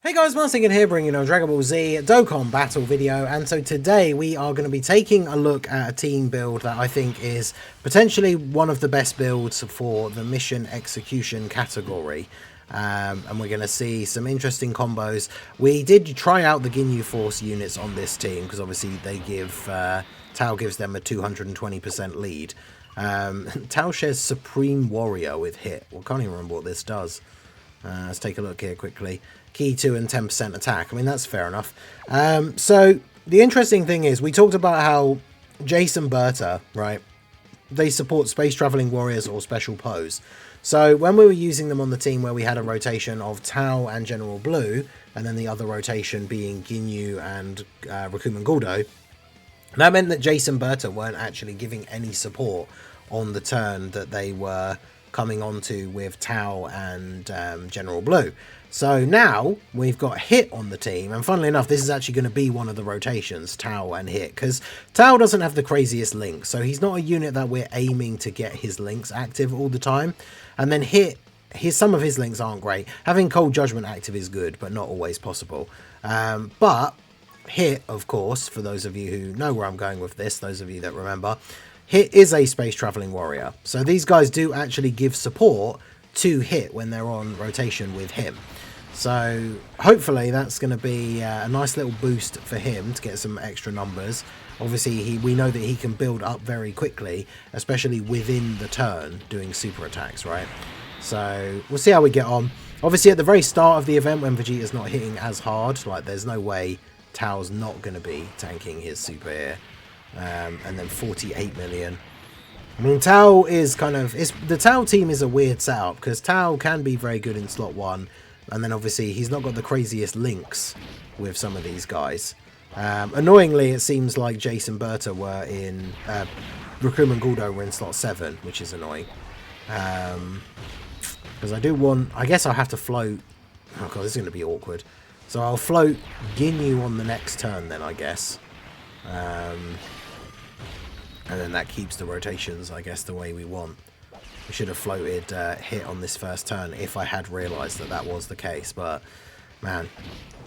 Hey guys, Martin here bringing you a Dragon Ball Z Dokkan Battle video, and so today we are going to be taking a look at a team build that I think is potentially one of the best builds for the mission execution category. And we're going to see some interesting combos. We did try out the Ginyu Force units on this team because obviously they give Tao gives them a 220% lead. Tao shares Supreme Warrior with hit. Well, I can't even remember what this does. Let's take a look here quickly. Key 2 and 10% attack. I mean, that's fair enough. So the interesting thing is we talked about how Jason Berta, right, they support space traveling warriors or special pose. So when we were using them on the team where we had a rotation of Tao and General Blue, and then the other rotation being Ginyu and Rakuman Guldo, that meant that Jason Berta weren't actually giving any support on the turn that they were coming onto with Tao and General Blue. So now we've got Hit on the team, and funnily enough, this is actually going to be one of the rotations, Tao and Hit, because Tao doesn't have the craziest links, so he's not a unit that we're aiming to get his links active all the time. And then Hit, some of his links aren't great. Having Cold Judgment active is good, but not always possible. But Hit, of course, for those of you who know where I'm going with this, those of you that remember, Hit is a space traveling warrior. So these guys do actually give support to Hit when they're on rotation with him. So hopefully that's going to be a nice little boost for him to get some extra numbers. Obviously we know that he can build up very quickly, especially within the turn doing super attacks, right? So we'll see how we get on. Obviously at the very start of the event when Vegeta's not hitting as hard, like there's no way Tao's not going to be tanking his super here. And then 48 million. I mean, Tao is kind of... the Tao team is a weird setup because Tao can be very good in slot 1. And then obviously he's not got the craziest links with some of these guys. Annoyingly, it seems like Jason Berta were in... Rakuman Guldo were in slot 7, which is annoying. Because I do want... I guess I'll have to float... Oh god, this is going to be awkward. So I'll float Ginyu on the next turn then, I guess. And then that keeps the rotations, I guess, the way we want. We should have floated Hit on this first turn if I had realised that that was the case. But, man,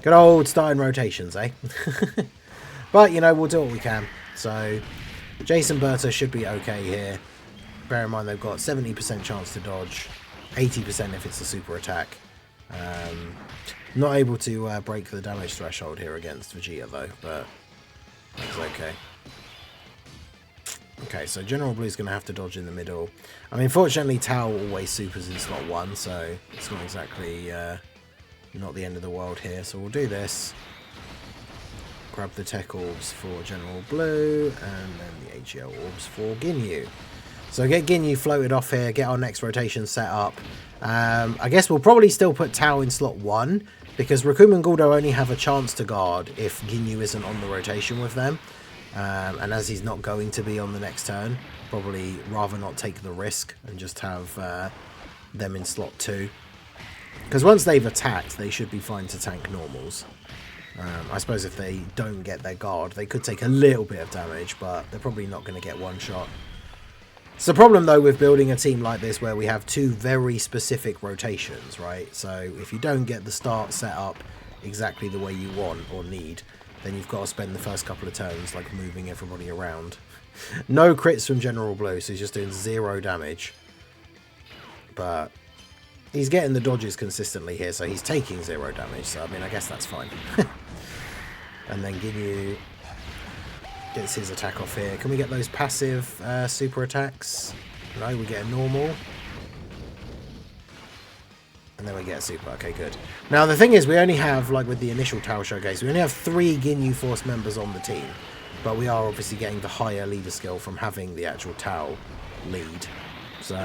good old starting rotations, eh? But, you know, we'll do what we can. So, Jason Berta should be okay here. Bear in mind they've got 70% chance to dodge, 80% if it's a super attack. Not able to break the damage threshold here against Vegeta, though, but that's okay. Okay, so General Blue's going to have to dodge in the middle. I mean, fortunately, Tao always supers in slot 1, so it's not exactly not the end of the world here. So we'll do this. Grab the Tech Orbs for General Blue, and then the HEL Orbs for Ginyu. So get Ginyu floated off here, get our next rotation set up. I guess we'll probably still put Tao in slot 1, because Rakuman Guldo only have a chance to guard if Ginyu isn't on the rotation with them. And as he's not going to be on the next turn, probably rather not take the risk and just have them in slot 2. Because once they've attacked, they should be fine to tank normals. I suppose if they don't get their guard, they could take a little bit of damage, but they're probably not going to get one shot. It's the problem, though, with building a team like this where we have 2 very specific rotations, right? So if you don't get the start set up exactly the way you want or need, then you've got to spend the first couple of turns like moving everybody around. No crits from General Blue, so he's just doing 0 damage. But he's getting the dodges consistently here, so he's taking 0 damage, so I mean, I guess that's fine. And then Ginyu gets his attack off here. Can we get those passive super attacks? No, we get a normal. And then we get a super. Okay, good. Now, the thing is, we only have, like with the initial Tao showcase, we only have 3 Ginyu Force members on the team. But we are obviously getting the higher leader skill from having the actual Tao lead. So,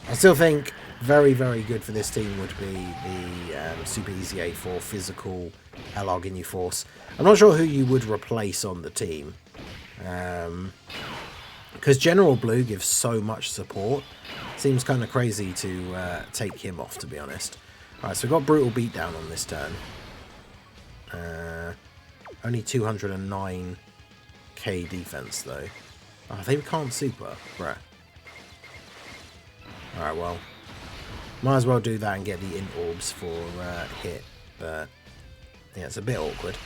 I still think very, very good for this team would be the Super Easy 8 for physical LR Ginyu Force. I'm not sure who you would replace on the team. Because General Blue gives so much support. Seems kind of crazy to take him off, to be honest. Alright, so we've got Brutal Beatdown on this turn. Only 209k defense, though. Oh, they can't super. Bruh. Alright, well. Might as well do that and get the int orbs for Hit. But Yeah, it's a bit awkward.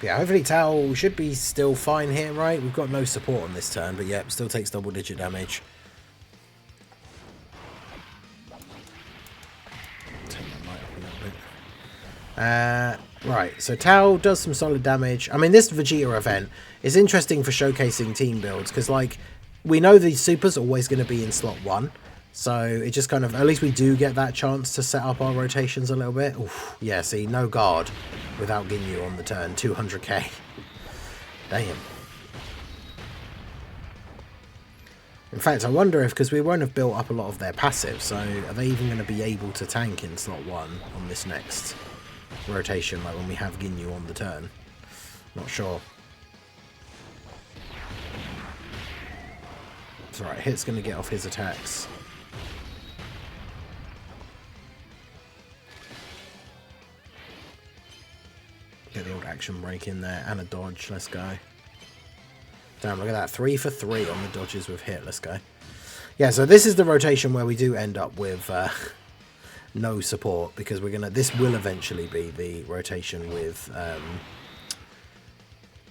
Yeah, hopefully Tao should be still fine here, right? We've got no support on this turn, but yeah, still takes double-digit damage. Take that light up a little bit. Right, so Tao does some solid damage. I mean, this Vegeta event is interesting for showcasing team builds, because, like, we know these supers are always going to be in slot 1. So it just kind of, at least we do get that chance to set up our rotations a little bit. Oof, yeah, see, no guard without Ginyu on the turn, 200k. Damn. In fact, I wonder if, because we won't have built up a lot of their passive, so are they even going to be able to tank in slot 1 on this next rotation, like when we have Ginyu on the turn? Not sure. It's alright, Hit's going to get off his attacks. Get the old action break in there and a dodge. Let's go. Damn, look at that. 3 for 3 on the dodges with Hit. Let's go. Yeah, so this is the rotation where we do end up with no support, because we're gonna. This will eventually be the rotation with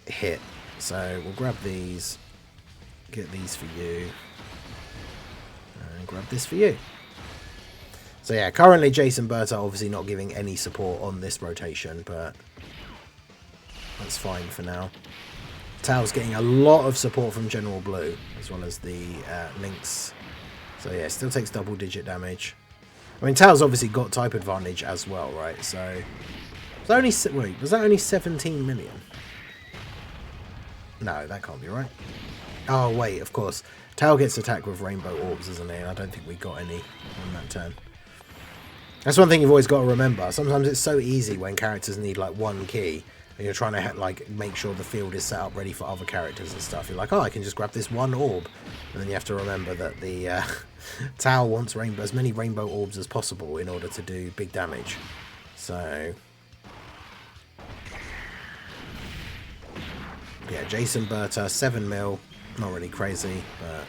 Hit. So we'll grab these, get these for you, and grab this for you. So yeah, currently Jason Berta obviously not giving any support on this rotation, but that's fine for now. Tao's getting a lot of support from General Blue, as well as the Lynx. So yeah, still takes double-digit damage. I mean, Tao's obviously got type advantage as well, right? So, was that only 17 million? No, that can't be right. Oh wait, of course. Tao gets attacked with Rainbow Orbs, isn't he? And I don't think we got any on that turn. That's one thing you've always got to remember. Sometimes it's so easy when characters need like one key, and you're trying to like make sure the field is set up ready for other characters and stuff. You're like, oh, I can just grab this one orb, and then you have to remember that the Tao wants as many rainbow orbs as possible in order to do big damage. So yeah, Jason Berta, 7 mil, not really crazy, but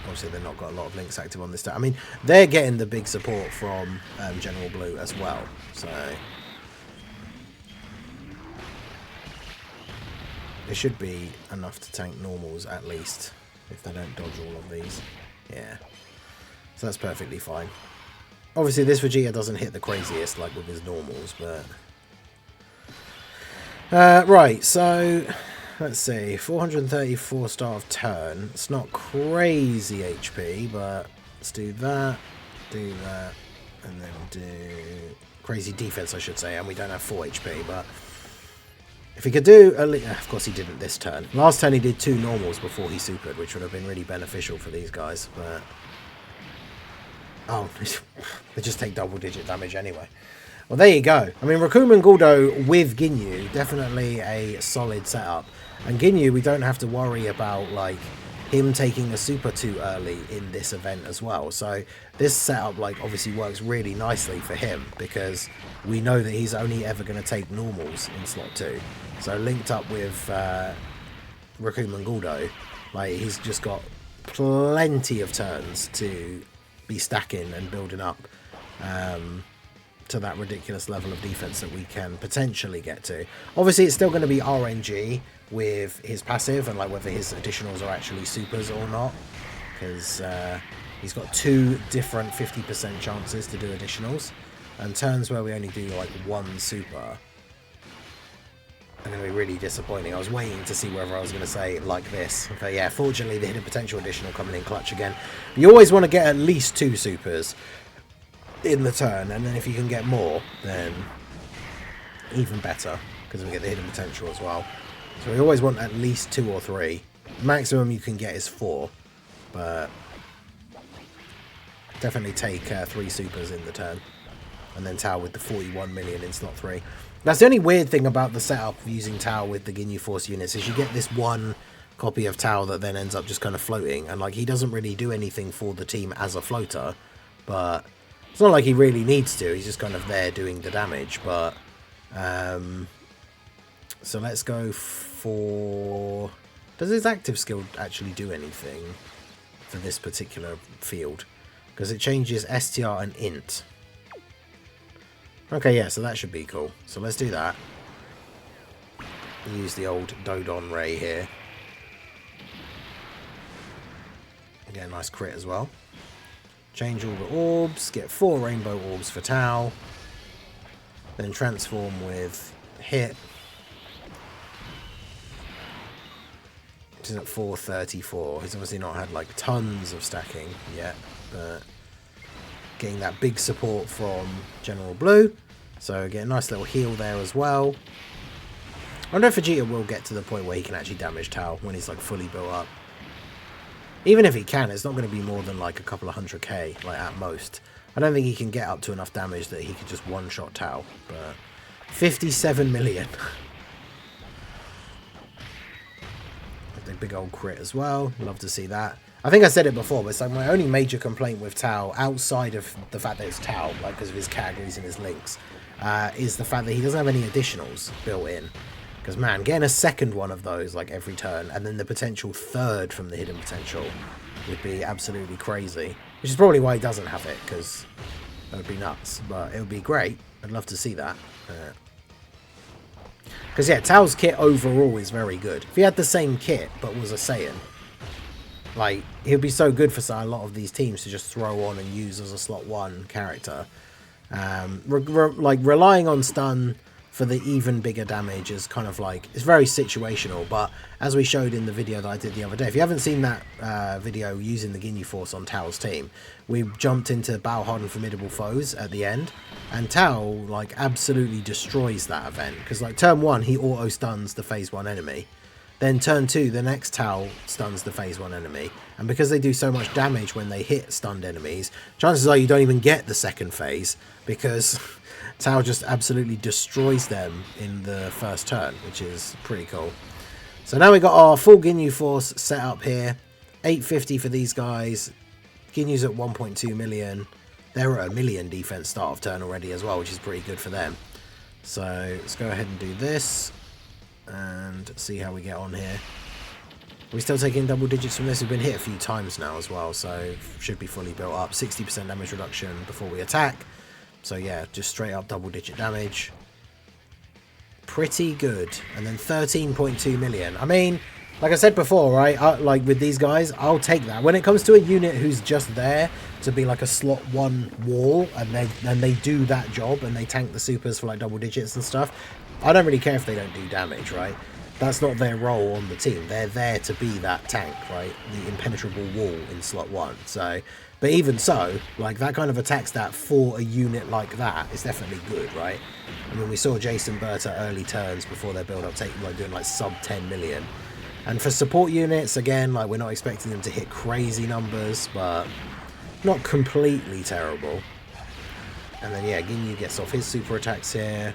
obviously they've not got a lot of links active on this turn. I mean, they're getting the big support from General Blue as well, so it should be enough to tank normals at least, if they don't dodge all of these. Yeah, so that's perfectly fine. Obviously this Vegeta doesn't hit the craziest like with his normals, but right, so let's see, 434 start of turn. It's not crazy HP, but let's do that, and then do crazy defense, I should say, and we don't have 4 HP, but if he could do, of course he didn't this turn. Last turn he did 2 normals before he supered, which would have been really beneficial for these guys, but oh, they just take double-digit damage anyway. Well, there you go. I mean, Rakuman Guldo with Ginyu, definitely a solid setup. And Ginyu, we don't have to worry about, like, him taking a super too early in this event as well. So this setup, like, obviously works really nicely for him, because we know that he's only ever going to take normals in slot 2. So linked up with Rakuman Guldo, like, he's just got plenty of turns to be stacking and building up to that ridiculous level of defense that we can potentially get to. Obviously, it's still going to be RNG with his passive and like whether his additionals are actually supers or not, because he's got 2 different 50% chances to do additionals, and turns where we only do like 1 super are going to be really disappointing. I was waiting to see whether I was going to say like this, but yeah, fortunately the hidden potential additional coming in clutch again. You always want to get at least 2 supers in the turn, and then if you can get more, then even better, because we get the hidden potential as well. So we always want at least 2 or 3. Maximum you can get is 4, but definitely take 3 supers in the turn, and then Tao with the 41 million in slot 3. That's the only weird thing about the setup of using Tao with the Ginyu Force units, is you get this one copy of Tao that then ends up just kind of floating, and like he doesn't really do anything for the team as a floater, but it's not like he really needs to. He's just kind of there doing the damage. But so let's go for, does his active skill actually do anything for this particular field? Because it changes STR and int. Okay, yeah, so that should be cool. So let's do that. Use the old Dodon Ray here. Get a nice crit as well. Change all the orbs. Get 4 rainbow orbs for Tau. Then transform with hit. Which is at 434. He's obviously not had like tons of stacking yet, but getting that big support from General Blue. So get a nice little heal there as well. I wonder if Vegeta will get to the point where he can actually damage Tau when he's like fully built up. Even if he can, it's not going to be more than like a couple of 100k, like at most. I don't think he can get up to enough damage that he could just one-shot Tau, but 57 million. The big old crit as well. Love to see that. I think I said it before, but it's like my only major complaint with Tau, outside of the fact that it's Tau, like because of his categories and his links, is the fact that he doesn't have any additionals built in. Because, man, getting a second one of those, like, every turn, and then the potential third from the hidden potential would be absolutely crazy. Which is probably why he doesn't have it, because that would be nuts. But it would be great. I'd love to see that. Because, yeah, Tau's kit overall is very good. If he had the same kit, but was a Saiyan, like, he would be so good for a lot of these teams to just throw on and use as a slot 1 character. Like, relying on stun for the even bigger damage is kind of like, it's very situational, but as we showed in the video that I did the other day, if you haven't seen that video using the Ginyu Force on Tau's team, we jumped into Battle Hardened Formidable Foes at the end, and Tau like absolutely destroys that event, because like turn 1 he auto stuns the phase 1 enemy, then turn 2 the next Tau stuns the phase 1 enemy, and because they do so much damage when they hit stunned enemies, chances are you don't even get the second phase, because Tau just absolutely destroys them in the first turn, which is pretty cool. So now we got our full Ginyu Force set up here. 850 for these guys. Ginyu's at 1.2 million. They're at 1 million defense start of turn already as well, which is pretty good for them. So let's go ahead and do this and see how we get on here. We're still taking double digits from this. We've been hit a few times now as well, so should be fully built up. 60% damage reduction before we attack. So yeah, just straight up double digit damage. Pretty good. And then 13.2 million. I mean, like I said before, right? Like with these guys, I'll take that. When it comes to a unit who's just there to be like a slot 1 wall, and they do that job and they tank the supers for like double digits and stuff, I don't really care if they don't do damage, right? That's not their role on the team. They're there to be that tank, right? The impenetrable wall in slot 1. So, but even so, like that kind of attack stat for a unit like that is definitely good, right? I mean, we saw Jason Berta early turns before their build-up taking like doing like sub 10 million. And for support units, again, like we're not expecting them to hit crazy numbers, but not completely terrible. And then yeah, Ginyu gets off his super attacks here.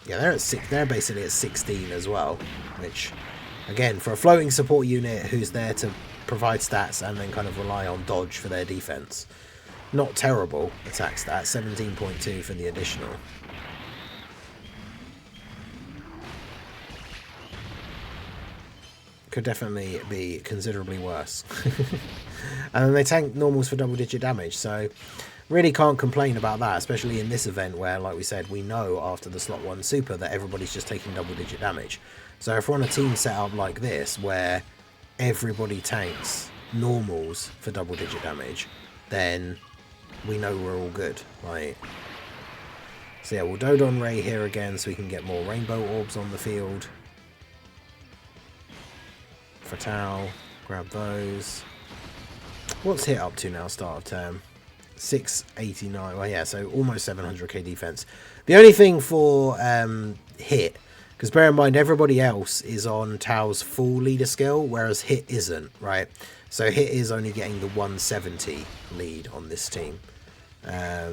Yeah, they're at 6. They're basically at 16 as well, which, again, for a floating support unit who's there to provide stats and then kind of rely on dodge for their defense, not terrible attack stat. 17.2 for the additional. Could definitely be considerably worse. And then they tank normals for double-digit damage, so really can't complain about that, especially in this event where, like we said, we know after the slot 1 super that everybody's just taking double-digit damage. So if we're on a team setup like this where everybody tanks normals for double-digit damage, then we know we're all good, right? So yeah, we'll Dodon Ray here again so we can get more rainbow orbs on the field. For Tau, grab those. What's hit up to now, start of term? 689. Well, yeah, so almost 700k defense. The only thing for hit, because bear in mind everybody else is on Tau's full leader skill, whereas hit isn't, right? So hit is only getting the 170 lead on this team. Yeah,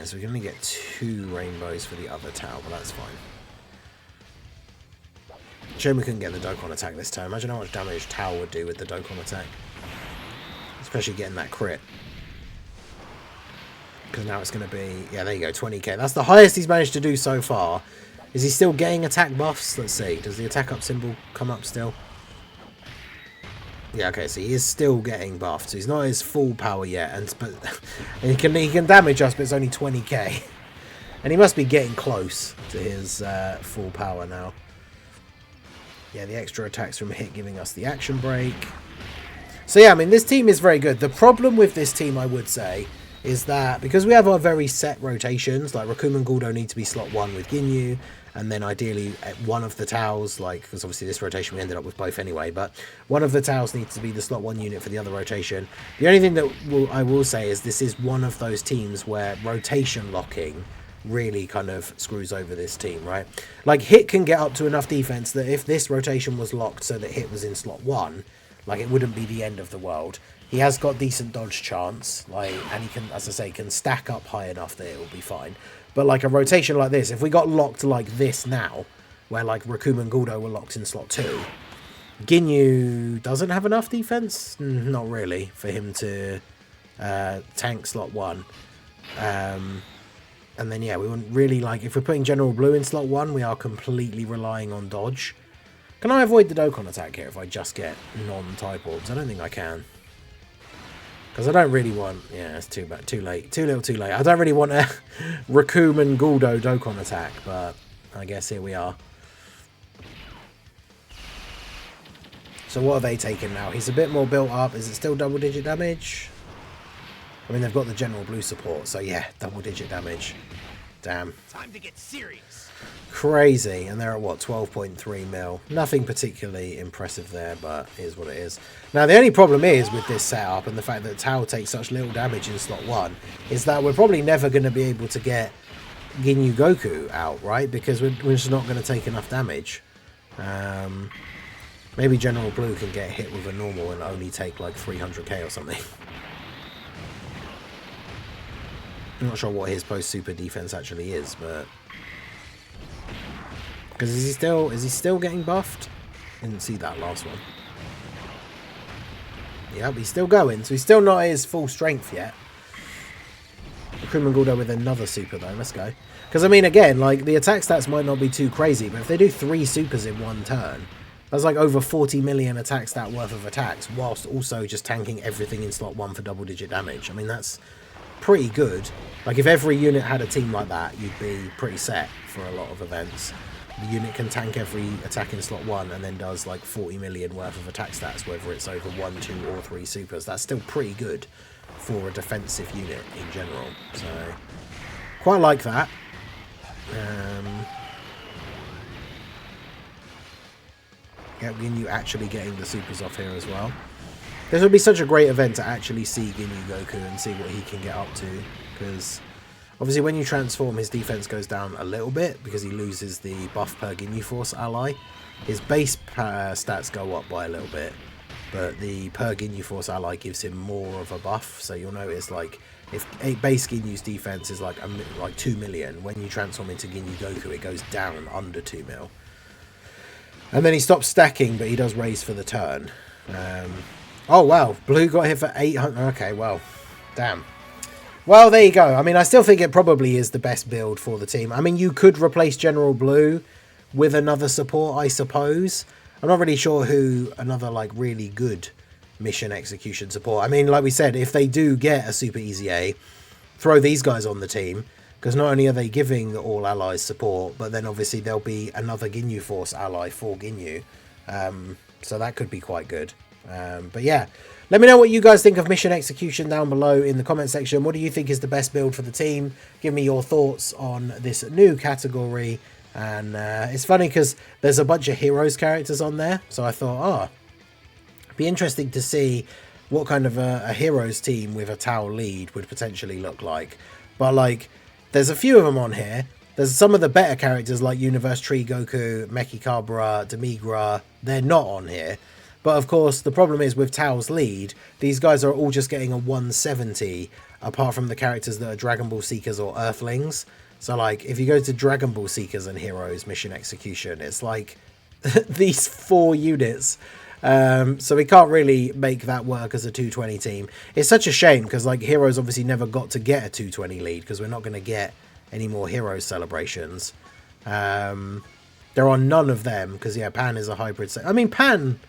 so we can only get 2 rainbows for the other Tau, but that's fine. Shame we couldn't get the Dokkan attack this time. Imagine how much damage Tau would do with the Dokkan attack. Especially getting that crit. Because now it's going to be... Yeah, there you go, 20k. That's the highest he's managed to do so far. Is he still getting attack buffs? Let's see. Does the attack up symbol come up still? Yeah, okay, so he is still getting buffed. So he's not his full power yet, but he can damage us, but it's only 20k. And he must be getting close to his full power now. Yeah, the extra attacks from hit giving us the action break. So yeah, I mean, this team is very good. The problem with this team, I would say, is that because we have our very set rotations, like Raccoon and Guldo need to be slot 1 with Ginyu, and then ideally at one of the Taos, like, because obviously this rotation we ended up with both anyway, but one of the Taos needs to be the slot 1 unit for the other rotation. The only thing that I will say is this is one of those teams where rotation locking really kind of screws over this team, right? Like, Hit can get up to enough defense that if this rotation was locked so that Hit was in slot 1, like, it wouldn't be the end of the world. He has got decent dodge chance, like, and he can, as I say, can stack up high enough that it will be fine. But like a rotation like this, if we got locked like this now, where like Raccoon and Guldo were locked in slot 2, Ginyu doesn't have enough defense? Not really, for him to tank slot 1. And then, yeah, we wouldn't really, like, if we're putting General Blue in slot 1, we are completely relying on dodge. Can I avoid the Dokkan attack here if I just get non-type orbs? I don't think I can. Because I don't really want... Yeah, it's too bad. Too late. Too little too late. I don't really want a Raccoon and Guldo Dokkan attack, but I guess here we are. So what are they taking now? He's a bit more built up. Is it still double-digit damage? I mean, they've got the General Blue support, so yeah, double-digit damage. Damn. Time to get serious. Crazy. And they're at, what, 12.3 mil. Nothing particularly impressive there, but it is what it is. Now, the only problem is with this setup and the fact that Tao takes such little damage in slot 1 is that we're probably never going to be able to get Ginyu Goku out, right? Because we're just not going to take enough damage. Maybe General Blue can get hit with a normal and only take like 300k or something. I'm not sure what his post-super defense actually is, but... Because is he still getting buffed? Didn't see that last one. Yep, he's still going, so he's still not at his full strength yet. Raccoon Guldo with another super though, let's go. Because I mean, again, like, the attack stats might not be too crazy, but if they do 3 supers in one turn, that's like over 40 million attack stat worth of attacks, whilst also just tanking everything in slot 1 for double-digit damage. I mean, that's pretty good. Like, if every unit had a team like that, you'd be pretty set for a lot of events. The unit can tank every attack in slot 1 and then does like 40 million worth of attack stats, whether it's over 1, 2 or 3 supers. That's still pretty good for a defensive unit in general. So, quite like that. Yeah, Ginyu actually getting the supers off here as well. This would be such a great event to actually see Ginyu Goku and see what he can get up to, because obviously when you transform, his defense goes down a little bit because he loses the buff per Ginyu Force ally. His base stats go up by a little bit, but the per Ginyu Force ally gives him more of a buff. So you'll notice, like, if a base Ginyu's defense is like 2 million, when you transform into Ginyu Goku, it goes down under 2 mil. And then he stops stacking, but he does raise for the turn. Oh, wow. Blue got hit for 800. Okay, well, damn. Well, there you go. I mean, I still think it probably is the best build for the team. I mean, you could replace General Blue with another support, I suppose. I'm not really sure who another, like, really good mission execution support. I mean, like we said, if they do get a super easy A, throw these guys on the team. Because not only are they giving all allies support, but then obviously there'll be another Ginyu Force ally for Ginyu. So that could be quite good. But yeah, let me know what you guys think of mission execution down below in the comment section. What do you think is the best build for the team? Give me your thoughts on this new category. And it's funny because there's a bunch of heroes characters on there. So I thought, it'd be interesting to see what kind of a heroes team with a Tao lead would potentially look like. But like, there's a few of them on here. There's some of the better characters like Universe Tree Goku, Mechikabra, Demigra. They're not on here. But of course, the problem is with Tao's lead, these guys are all just getting a 170, apart from the characters that are Dragon Ball Seekers or Earthlings. So like, if you go to Dragon Ball Seekers and Heroes Mission Execution, it's like these 4 units. So we can't really make that work as a 220 team. It's such a shame because like Heroes obviously never got to get a 220 lead because we're not going to get any more Heroes celebrations. There are none of them because yeah, Pan is a hybrid. I mean, Pan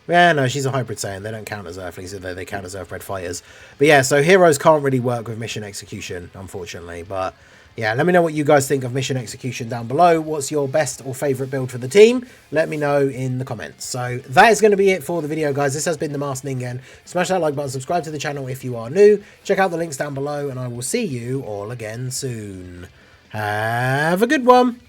Yeah, no, she's a hybrid Saiyan. They don't count as Earthlings, though they count as Earthbred fighters. But yeah, so heroes can't really work with mission execution, unfortunately. But yeah, let me know what you guys think of mission execution down below. What's your best or favourite build for the team? Let me know in the comments. So that is going to be it for the video, guys. This has been the Masked Ningen. Smash that like button, subscribe to the channel if you are new. Check out the links down below, and I will see you all again soon. Have a good one.